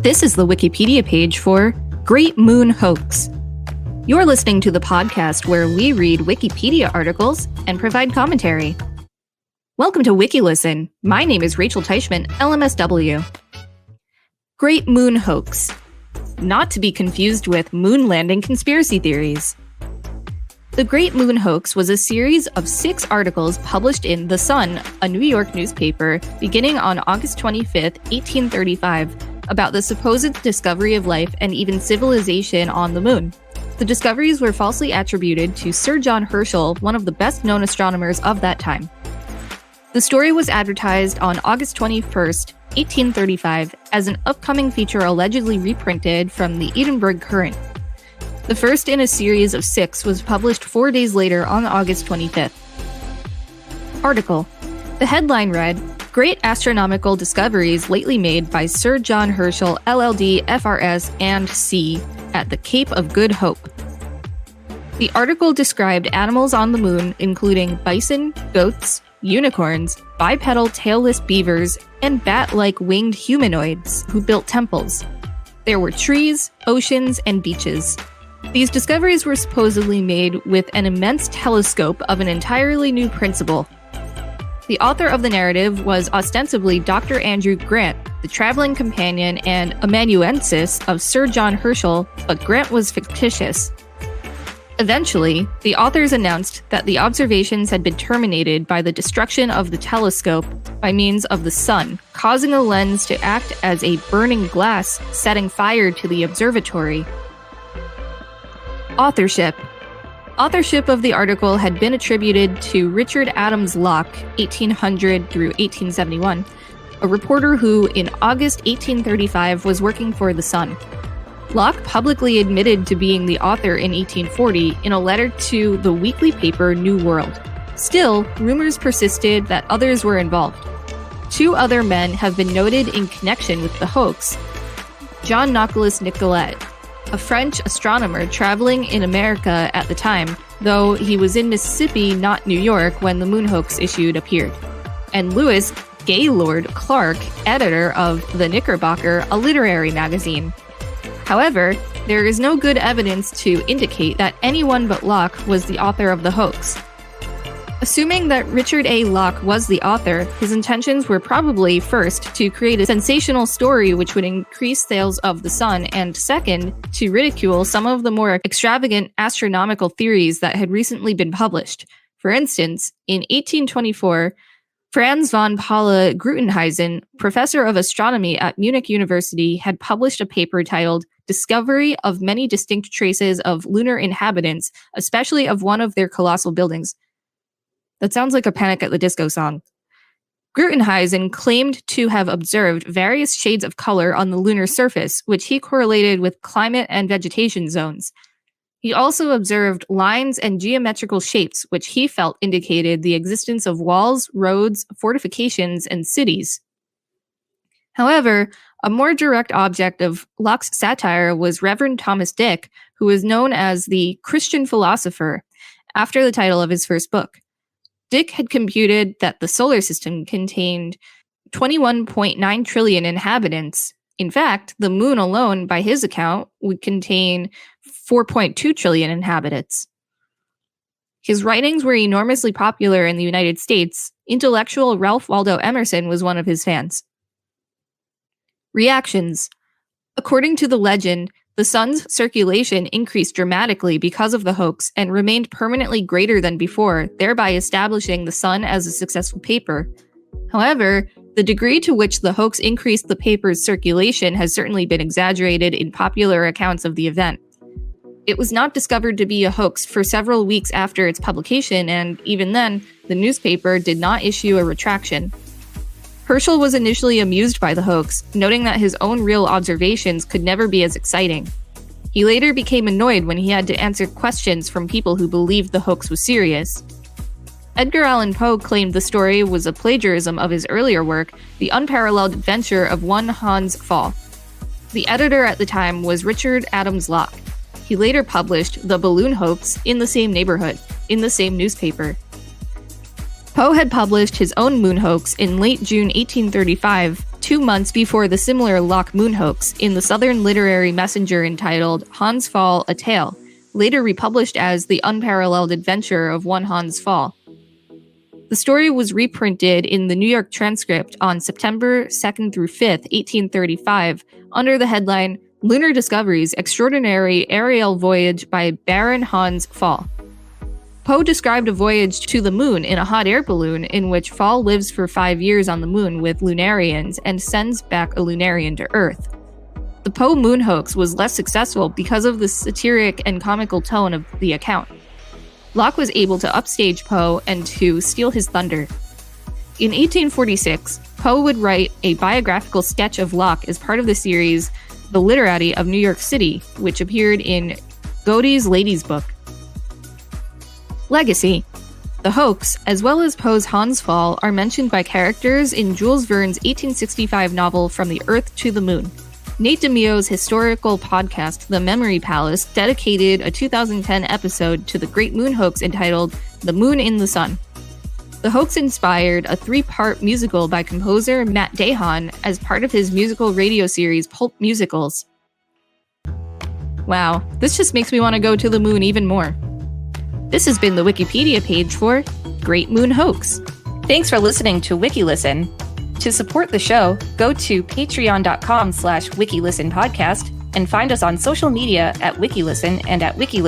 This is the Wikipedia page for Great Moon Hoax. You're listening to the podcast where we read Wikipedia articles and provide commentary. Welcome to WikiListen. My name is Rachel Teichman, LMSW. Great Moon Hoax. Not to be confused with moon landing conspiracy theories. The Great Moon Hoax was a series of 6 articles published in The Sun, a New York newspaper, beginning on August 25, 1835, about the supposed discovery of life and even civilization on the moon. The discoveries were falsely attributed to Sir John Herschel, one of the best-known astronomers of that time. The story was advertised on August 21, 1835, as an upcoming feature allegedly reprinted from the Edinburgh Courant. The first in a series of 6 was published 4 days later on August 25th. Article. The headline read, Great Astronomical Discoveries Lately Made by Sir John Herschel, LLD, FRS, and C. at the Cape of Good Hope. The article described animals on the moon, including bison, goats, unicorns, bipedal tailless beavers, and bat-like winged humanoids who built temples. There were trees, oceans, and beaches. These discoveries were supposedly made with an immense telescope of an entirely new principle. The author of the narrative was ostensibly Dr. Andrew Grant, the traveling companion and amanuensis of Sir John Herschel, but Grant was fictitious. Eventually, the authors announced that the observations had been terminated by the destruction of the telescope by means of the sun, causing a lens to act as a burning glass, setting fire to the observatory. Authorship. Authorship of the article had been attributed to Richard Adams Locke, 1800 through 1871, a reporter who, in August 1835, was working for The Sun. Locke publicly admitted to being the author in 1840 in a letter to the weekly paper New World. Still, rumors persisted that others were involved. 2 other men have been noted in connection with the hoax. John Nicolas Nicolet, a French astronomer traveling in America at the time, though he was in Mississippi, not New York, when the moon hoax issue appeared, and Lewis Gaylord Clark, editor of The Knickerbocker, a literary magazine. However, there is no good evidence to indicate that anyone but Locke was the author of the hoax. Assuming that Richard A. Locke was the author, his intentions were probably, first, to create a sensational story which would increase sales of The Sun, and second, to ridicule some of the more extravagant astronomical theories that had recently been published. For instance, in 1824, Franz von Paula Grutenhuisen, professor of astronomy at Munich University, had published a paper titled Discovery of Many Distinct Traces of Lunar Inhabitants, especially of one of their colossal buildings. That sounds like a Panic at the Disco song. Grutenhuisen claimed to have observed various shades of color on the lunar surface, which he correlated with climate and vegetation zones. He also observed lines and geometrical shapes, which he felt indicated the existence of walls, roads, fortifications, and cities. However, a more direct object of Locke's satire was Reverend Thomas Dick, who was known as the Christian philosopher, after the title of his first book. Dick had computed that the solar system contained 21.9 trillion inhabitants. In fact, the moon alone, by his account, would contain 4.2 trillion inhabitants. His writings were enormously popular in the United States. Intellectual Ralph Waldo Emerson was one of his fans. Reactions. According to the legend, the sun's circulation increased dramatically because of the hoax and remained permanently greater than before, thereby establishing the Sun as a successful paper. However, the degree to which the hoax increased the paper's circulation has certainly been exaggerated in popular accounts of the event. It was not discovered to be a hoax for several weeks after its publication, and even then, the newspaper did not issue a retraction. Herschel was initially amused by the hoax, noting that his own real observations could never be as exciting. He later became annoyed when he had to answer questions from people who believed the hoax was serious. Edgar Allan Poe claimed the story was a plagiarism of his earlier work, The Unparalleled Adventure of One Hans Pfaall. The editor at the time was Richard Adams Locke. He later published The Balloon Hoax in the same neighborhood, in the same newspaper. Poe had published his own moon hoax in late June 1835, 2 months before the similar Loch Moon hoax in the Southern Literary Messenger entitled Hans Pfaall, A Tale, later republished as The Unparalleled Adventure of One Hans Pfaall. The story was reprinted in the New York Transcript on September 2nd through 5th, 1835, under the headline Lunar Discoveries Extraordinary Aerial Voyage by Baron Hans Pfaall. Poe described a voyage to the moon in a hot air balloon in which Pfaall lives for 5 years on the moon with Lunarians and sends back a Lunarian to Earth. The Poe moon hoax was less successful because of the satiric and comical tone of the account. Locke was able to upstage Poe and to steal his thunder. In 1846, Poe would write a biographical sketch of Locke as part of the series The Literati of New York City, which appeared in Godey's Lady's Book. Legacy. The hoax, as well as Poe's Hans Pfaall, are mentioned by characters in Jules Verne's 1865 novel From the Earth to the Moon. Nate DeMio's historical podcast, The Memory Palace, dedicated a 2010 episode to the Great Moon Hoax entitled The Moon in the Sun. The hoax inspired a 3-part musical by composer Matt Dahan as part of his musical radio series Pulp Musicals. Wow, this just makes me want to go to the moon even more. This has been the Wikipedia page for Great Moon Hoax. Thanks for listening to WikiListen. To support the show, go to patreon.com/WikiListenPodcast and find us on social media at WikiListen and at WikiListen.